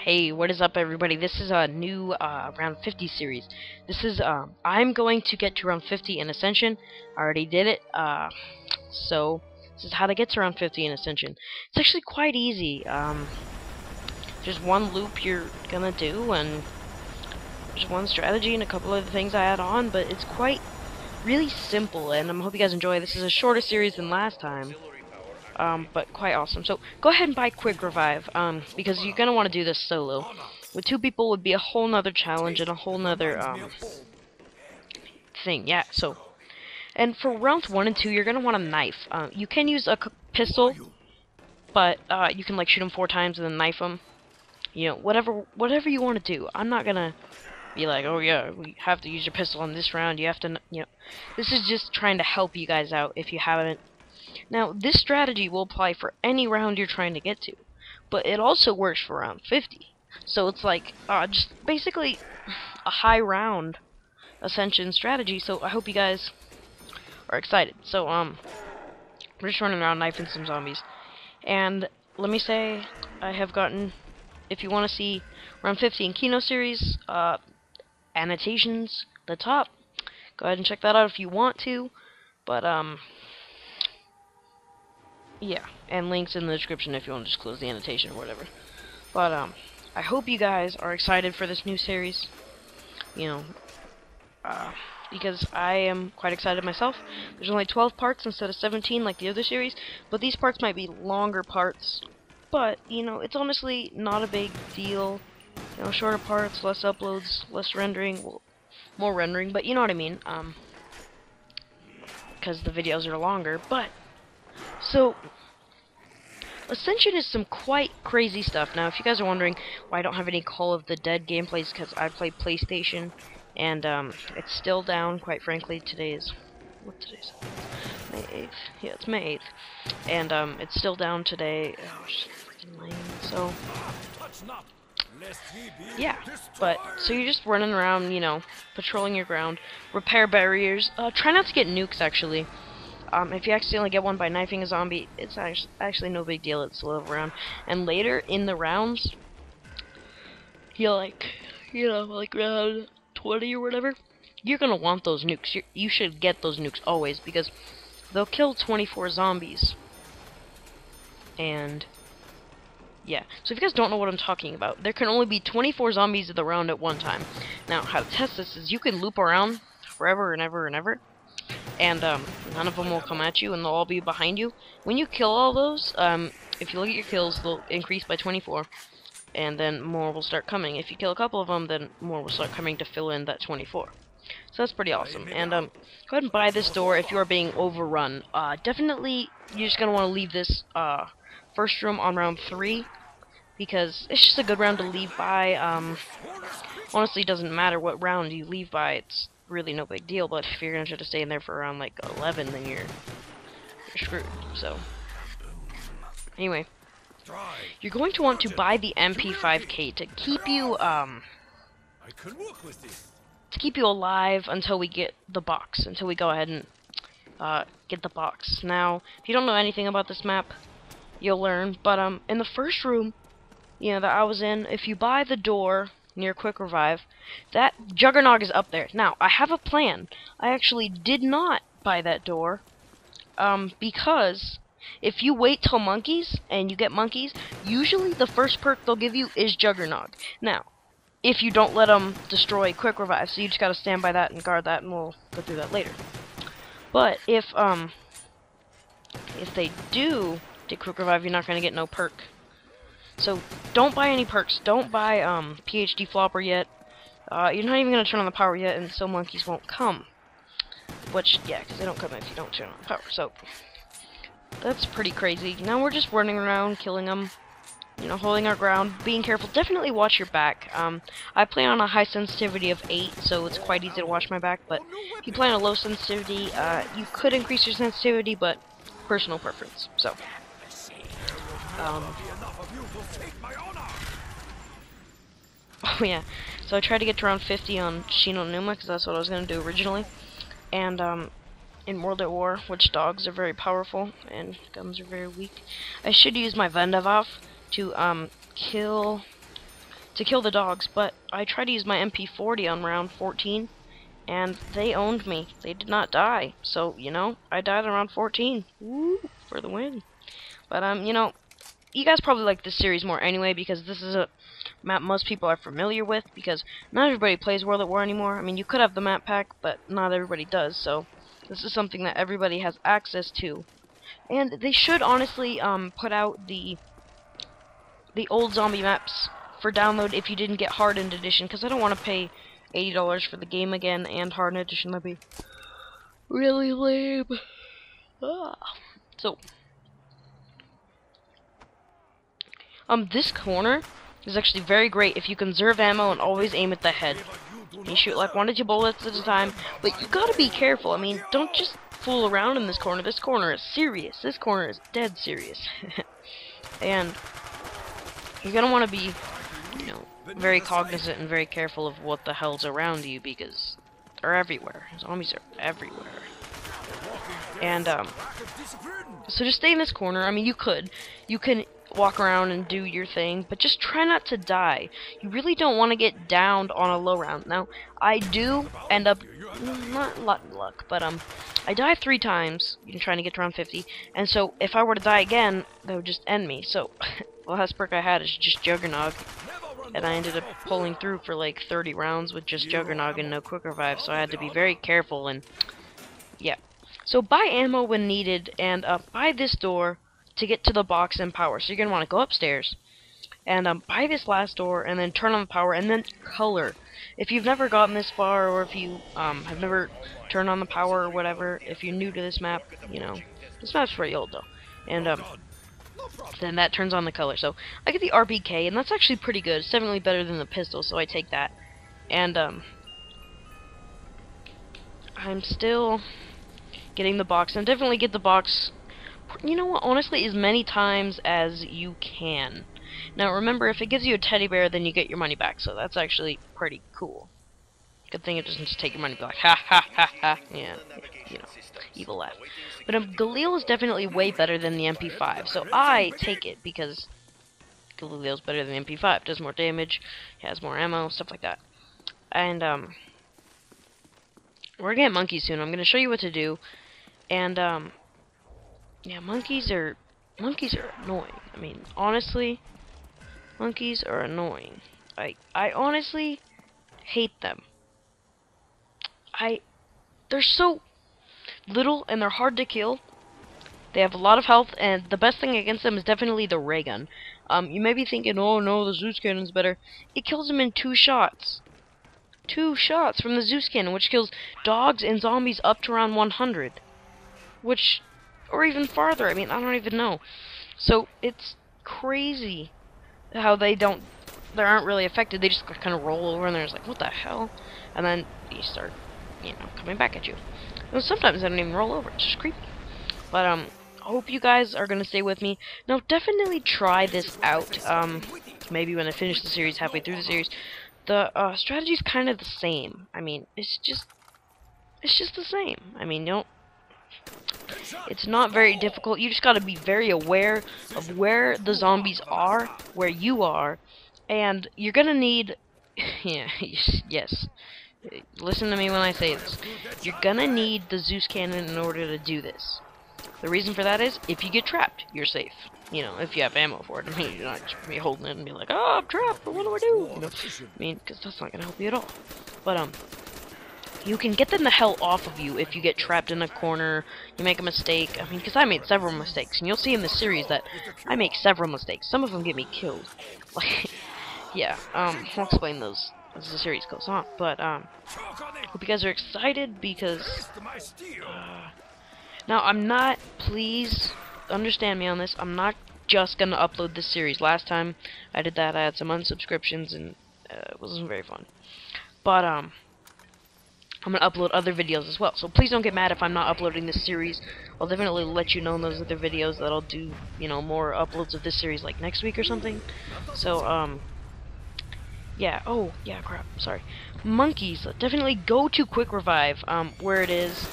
Hey, what is up, everybody? This is a new round 50 series. This is I'm going to get to round 50 in Ascension. I already did it. So this is how to get to round 50 in Ascension. It's actually quite easy. There's one loop you're gonna do, and there's one strategy and a couple of things I add on, but it's quite really simple. And I hope you guys enjoy. This is a shorter series than last time. But quite awesome. So go ahead and buy Quick Revive, because you're gonna want to do this solo. With two people would be a whole nother challenge and a whole nother thing. Yeah. So, and for rounds 1 and 2, you're gonna want a knife. You can use a pistol, but you can like shoot them 4 times and then knife them. You know, whatever you want to do. I'm not gonna be like, oh yeah, we have to use your pistol on this round. You have to, you know. This is just trying to help you guys out if you haven't. Now, this strategy will apply for any round you're trying to get to, but it also works for round 50. So it's like, just basically a high round Ascension strategy, so I hope you guys are excited. So, we're just running around knifing some zombies. And let me say, I have gotten, if you want to see round 50 in Kino series, annotations at the top, go ahead and check that out if you want to, but, yeah, and links in the description if you want to just close the annotation or whatever. But, I hope you guys are excited for this new series. You know, because I am quite excited myself. There's only 12 parts instead of 17 like the other series, but these parts might be longer parts. But, you know, it's honestly not a big deal. You know, shorter parts, less uploads, less rendering, well, more rendering, but you know what I mean. Because the videos are longer, but so, Ascension is some quite crazy stuff. Now, if you guys are wondering why I don't have any Call of the Dead gameplays, because I play PlayStation, and it's still down, quite frankly. Today is, what today's? May 8th. Yeah, it's May 8th. And it's still down today. Oh, it's freaking lame. So, yeah, but, so you're just running around, you know, patrolling your ground, repair barriers, try not to get nukes, actually. If you accidentally get one by knifing a zombie, it's actually no big deal. It's a little round. And later in the rounds, you're like, you know, like round 20 or whatever, you're gonna want those nukes. You should get those nukes always, because they'll kill 24 zombies. And yeah, so if you guys don't know what I'm talking about, there can only be 24 zombies in the round at one time. Now, how to test this is you can loop around forever and ever and ever, and none of them will come at you, and they'll all be behind you. When you kill all those, if you look at your kills, they'll increase by 24, and then more will start coming. If you kill a couple of them, then more will start coming to fill in that 24. So that's pretty awesome. And go ahead and buy this door if you are being overrun. Definitely, you're just gonna want to leave this first room on round 3, because it's just a good round to leave by. Honestly, it doesn't matter what round you leave by. It's really no big deal, but if you're gonna try to stay in there for around like 11, then you're screwed. So anyway, you're going to want to buy the MP5K to keep you alive until we get the box, until we go ahead and get the box. Now, if you don't know anything about this map, you'll learn, but in the first room, you know, that I was in, if you buy the door near Quick Revive, that Juggernog is up there. Now, I have a plan. I actually did not buy that door, because if you wait till monkeys, and you get monkeys, usually the first perk they'll give you is Juggernog. Now, if you don't let them destroy Quick Revive, so you just gotta stand by that and guard that, and we'll go through that later. But if they do take Quick Revive, you're not gonna get no perk. So, don't buy any perks. Don't buy, PhD Flopper yet. You're not even gonna turn on the power yet, and so monkeys won't come. Which, yeah, because they don't come if you don't turn on the power, so that's pretty crazy. Now we're just running around, killing them, you know, holding our ground, being careful. Definitely watch your back. I play on a high sensitivity of 8, so it's quite easy to watch my back, but if you play on a low sensitivity, you could increase your sensitivity, but personal preference, so. Oh yeah, so I tried to get to around 50 on Shinonuma, because that's what I was going to do originally. And in World at War, which dogs are very powerful, and guns are very weak. I should use my Vendavov to kill to kill the dogs, but I tried to use my MP40 on round 14, and they owned me. They did not die, so, you know, I died on round 14. Woo, for the win. But, you know, you guys probably like this series more anyway, because this is a map most people are familiar with, because not everybody plays World at War anymore. I mean, you could have the map pack, but not everybody does, so this is something that everybody has access to. And they should honestly put out the old zombie maps for download if you didn't get Hardened Edition, because I don't want to pay $80 for the game again, and Hardened Edition would be really lame. So, this corner is actually very great if you conserve ammo and always aim at the head. You shoot like 1 to 2 bullets at a time, but you gotta be careful. I mean, don't just fool around in this corner. This corner is serious. This corner is dead serious. And you're gonna want to be, you know, very cognizant and very careful of what the hell's around you, because they're everywhere. Zombies are everywhere. And so just stay in this corner. I mean, you can walk around and do your thing, but just try not to die. You really don't want to get downed on a low round. Now, I do end up, not luck, but I die 3 times, trying to get to round 50, and so if I were to die again, that would just end me. So, the last perk I had is just Juggernog, and I ended up pulling through for like 30 rounds with just Juggernog and no quick revive, so I had to be very careful, and yeah. So buy ammo when needed, and buy this door to get to the box and power. So you're going to want to go upstairs, and buy this last door, and then turn on the power, and then color. If you've never gotten this far, or if you have never turned on the power or whatever, if you're new to this map, you know, this map's pretty old though, and then that turns on the color. So I get the RPK, and that's actually pretty good. It's definitely better than the pistol, so I take that. And I'm still getting the box, and definitely get the box, you know what, honestly, as many times as you can. Now remember, if it gives you a teddy bear, then you get your money back, so that's actually pretty cool. Good thing it doesn't just take your money and be like, ha ha ha ha, yeah, you know, evil laugh. But Galil is definitely way better than the MP5, so I take it because Galil's better than the MP5, does more damage, has more ammo, stuff like that. And we're gonna get monkeys soon. I'm gonna show you what to do. And yeah, monkeys are annoying. I mean, honestly, monkeys are annoying. I honestly hate them. They're so little and they're hard to kill. They have a lot of health, and the best thing against them is definitely the ray gun. You may be thinking, oh no, the Zeus cannon's better. It kills them in 2 shots. 2 shots from the Zeus cannon, which kills dogs and zombies up to around 100. Which, or even farther, I mean, I don't even know. So, it's crazy how they aren't really affected. They just kind of roll over and they're just like, what the hell? And then they start, you know, coming back at you. And sometimes they don't even roll over, it's just creepy. But, I hope you guys are gonna stay with me. Now, definitely try this out, maybe when I finish the series, halfway through the series. The, strategy's kind of the same. I mean, it's just the same. I mean, it's not very difficult. You just gotta be very aware of where the zombies are, where you are, and you're gonna need, yeah, yes, listen to me when I say this. You're gonna need the Zeus cannon in order to do this. The reason for that is, if you get trapped, you're safe. You know, if you have ammo for it. I mean, you're not just be holding it and be like, oh, I'm trapped, what do I do? You know? I mean, because that's not gonna help you at all. But, you can get them the hell off of you if you get trapped in a corner, you make a mistake. I mean, because I made several mistakes, and you'll see in this series that I make several mistakes. Some of them get me killed. Like, yeah, I'll explain those as the series goes on. But, hope you guys are excited, because, now, I'm not, please, understand me on this, I'm not just gonna upload this series. Last time I did that, I had some unsubscriptions, and it wasn't very fun. But, I'm gonna upload other videos as well, so please don't get mad if I'm not uploading this series. I'll definitely let you know in those other videos that I'll do, you know, more uploads of this series, like next week or something. So, yeah, oh, yeah, crap, sorry. Monkeys, definitely go to quick revive, where it is,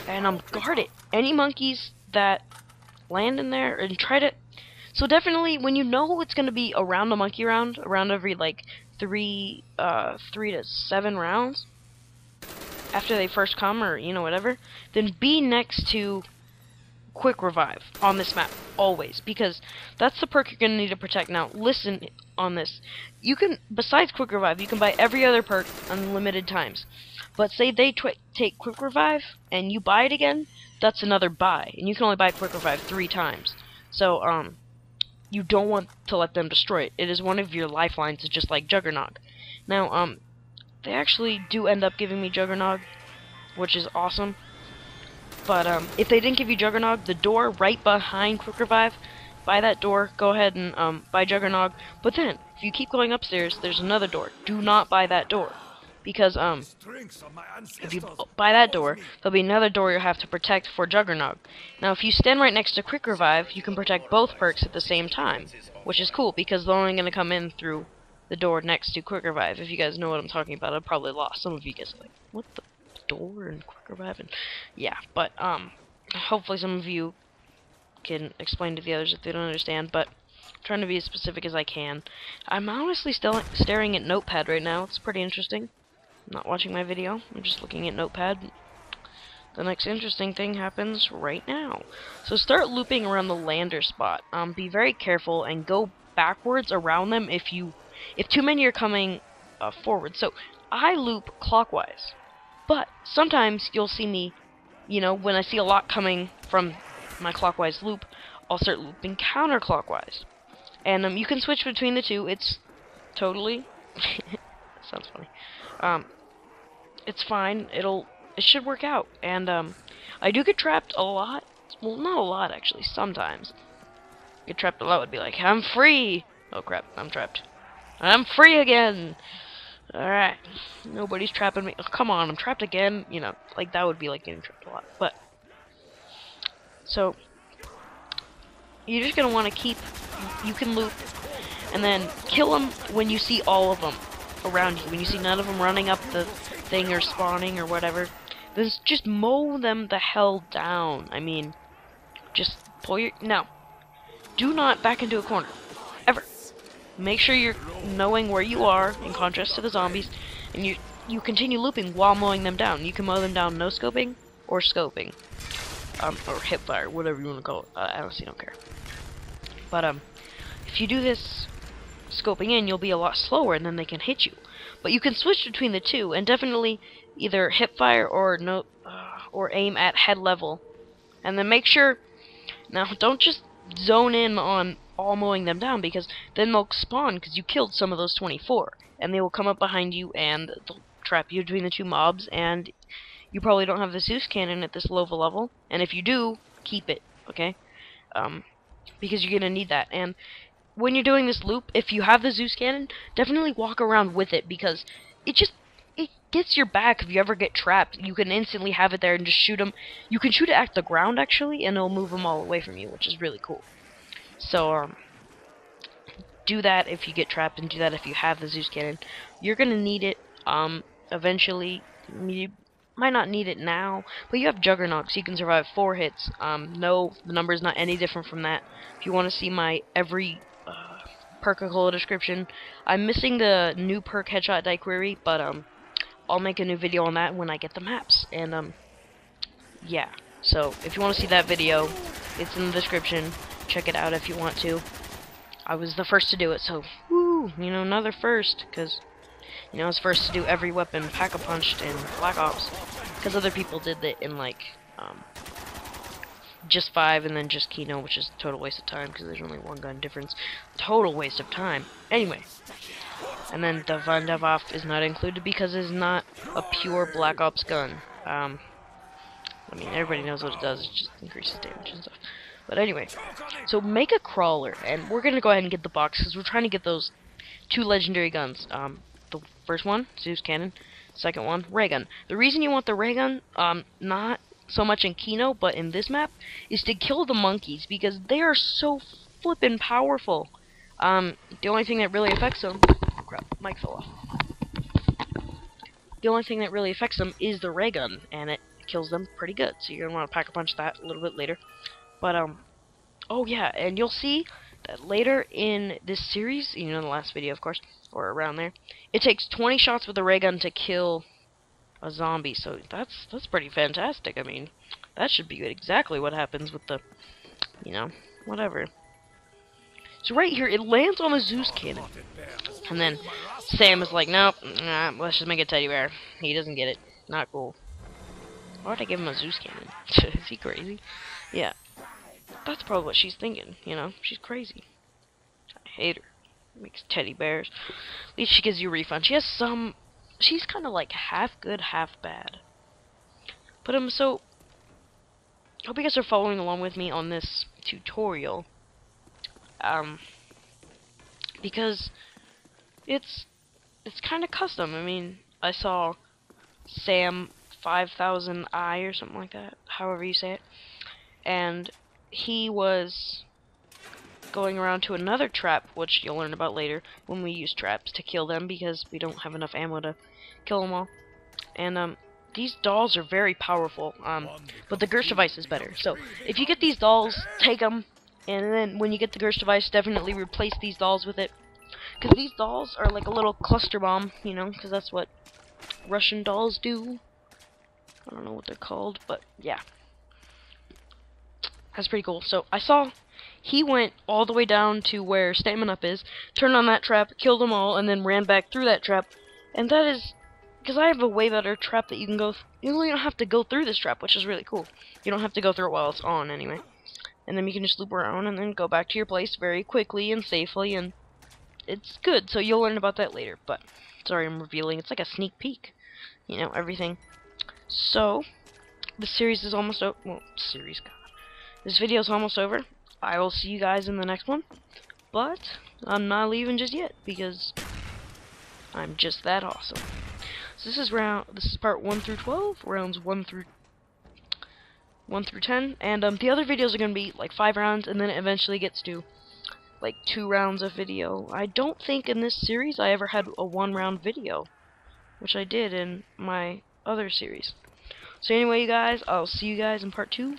and, guard it. Any monkeys that land in there, and try to, So definitely, when you know it's gonna be around a monkey round, around every like 3 to 7 rounds after they first come, or you know, whatever, then be next to quick revive on this map always, because that's the perk you're gonna need to protect. Now listen on this, you can, besides quick revive, you can buy every other perk unlimited times, but say they take quick revive and you buy it again, that's another buy, and you can only buy quick revive 3 times. So you don't want to let them destroy it. It is one of your lifelines, it's just like Juggernog. Now they actually do end up giving me Juggernog, which is awesome. But if they didn't give you Juggernog, the door right behind Quick Revive, by that door, go ahead and buy Juggernog. But then, if you keep going upstairs, there's another door. Do not buy that door, because if you buy that door, there'll be another door you'll have to protect for Juggernog. Now, if you stand right next to Quick Revive, you can protect both perks at the same time, which is cool, because they're only going to come in through the door next to Quick Revive. If you guys know what I'm talking about, I've probably lost. Some of you guys are like, what the door and Quick Revive? And yeah, but hopefully some of you can explain to the others if they don't understand, but I'm trying to be as specific as I can. I'm honestly still staring at Notepad right now. It's pretty interesting. I'm not watching my video, I'm just looking at Notepad. The next interesting thing happens right now. So start looping around the lander spot. Be very careful and go backwards around them if too many are coming forward. So I loop clockwise, but sometimes you'll see me, you know, when I see a lot coming from my clockwise loop, I'll start looping counterclockwise. And you can switch between the two. It's totally sounds funny. It's fine. It should work out. And I do get trapped a lot. Well, not a lot actually. Sometimes get trapped a lot. Would be like, I'm free. Oh crap! I'm trapped. I'm free again. Alright, nobody's trapping me. Oh, come on, I'm trapped again. You know, like that would be like getting trapped a lot. But so you're just gonna want to keep. You can loop and then kill them when you see all of them around you. When you see none of them running up the thing or spawning or whatever, then just mow them the hell down. I mean, just pull your. Now, do not back into a corner ever. Make sure you're knowing where you are, in contrast to the zombies, and you continue looping while mowing them down. You can mow them down no scoping or scoping, or hip fire, whatever you want to call it. I honestly don't care. But if you do this scoping in, you'll be a lot slower, and then they can hit you. But you can switch between the two, and definitely either hip fire or or aim at head level, and then make sure. Now, don't just zone in on all mowing them down, because then they'll spawn because you killed some of those 24, and they will come up behind you and they'll trap you between the two mobs, and you probably don't have the Zeus cannon at this low level, and if you do, keep it, okay? Because you're gonna need that. And when you're doing this loop, if you have the Zeus cannon, definitely walk around with it, because it gets your back if you ever get trapped. You can instantly have it there and just shoot them. You can shoot it at the ground actually, and it'll move them all away from you, which is really cool. So, do that if you get trapped, and do that if you have the Zeus cannon. You're gonna need it, eventually. You might not need it now, but you have Juggernog, so you can survive 4 hits. No, the number's not any different from that. If you want to see my every perk description, I'm missing the new perk Headshot Die Query, but, I'll make a new video on that when I get the maps, and, yeah. So, if you want to see that video, it's in the description. Check it out if you want to. I was the first to do it, so woo, you know, another first, because you know I was first to do every weapon Pack-a-Punched in Black Ops, because other people did it in like just 5 and then just Kino, which is a total waste of time because there's only 1 gun difference. Total waste of time. Anyway, and then the Van der Waff is not included because it's not a pure Black Ops gun. I mean, everybody knows what it does. It just increases damage and stuff. But anyway, so make a crawler, and we're gonna go ahead and get the box because we're trying to get those 2 legendary guns. The first one, Zeus Cannon. Second one, Ray Gun. The reason you want the Ray Gun, not so much in Kino, but in this map, is to kill the monkeys because they are so flippin' powerful. The only thing that really affects them, oh crap, mic fell off. The only thing that really affects them is the Ray Gun, and it kills them pretty good. So you're gonna want to Pack-a-Punch that a little bit later. But, oh yeah, and you'll see that later in this series, you know, the last video, of course, or around there, it takes 20 shots with a ray gun to kill a zombie. So that's pretty fantastic. I mean, that should be exactly what happens with the, you know, whatever. So right here, it lands on a Zeus cannon, and then Sam is like, nope, nah, let's just make a teddy bear. He doesn't get it. Not cool. Why would I give him a Zeus cannon? Is he crazy? Yeah. That's probably what she's thinking, you know? She's crazy. I hate her. Makes teddy bears. At least she gives you a refund. She has some... She's kind of like half good, half bad. But, so... I hope you guys are following along with me on this tutorial. Because... It's kind of custom. I mean, I saw Sam 5000i or something like that, however you say it, and he was going around to another trap, which you'll learn about later when we use traps to kill them, because we don't have enough ammo to kill them all. And these dolls are very powerful, but the Gersh device is better. So if you get these dolls, take them, and then when you get the Gersh device, definitely replace these dolls with it. Because these dolls are like a little cluster bomb, you know, because that's what Russian dolls do. I don't know what they're called, but yeah. That's pretty cool. So I saw he went all the way down to where Statement Up is, turned on that trap, killed them all, and then ran back through that trap. And that is because I have a way better trap that you can go. You really don't have to go through this trap, which is really cool. You don't have to go through it while it's on anyway. And then you can just loop around and then go back to your place very quickly and safely, and it's good. So you'll learn about that later. But sorry, I'm revealing. It's like a sneak peek. You know, everything. So the series is almost over. Well, series, God. This video is almost over. I will see you guys in the next one. But I'm not leaving just yet because I'm just that awesome. So this is part 1 through 12, rounds 1 through 10, and the other videos are gonna be like 5 rounds, and then it eventually gets to like 2 rounds of video. I don't think in this series I ever had a 1-round video, which I did in my other series. So anyway, you guys, I'll see you guys in part 2.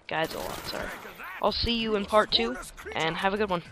Guys, a lot, sorry. I'll see you in part 2, and have a good one.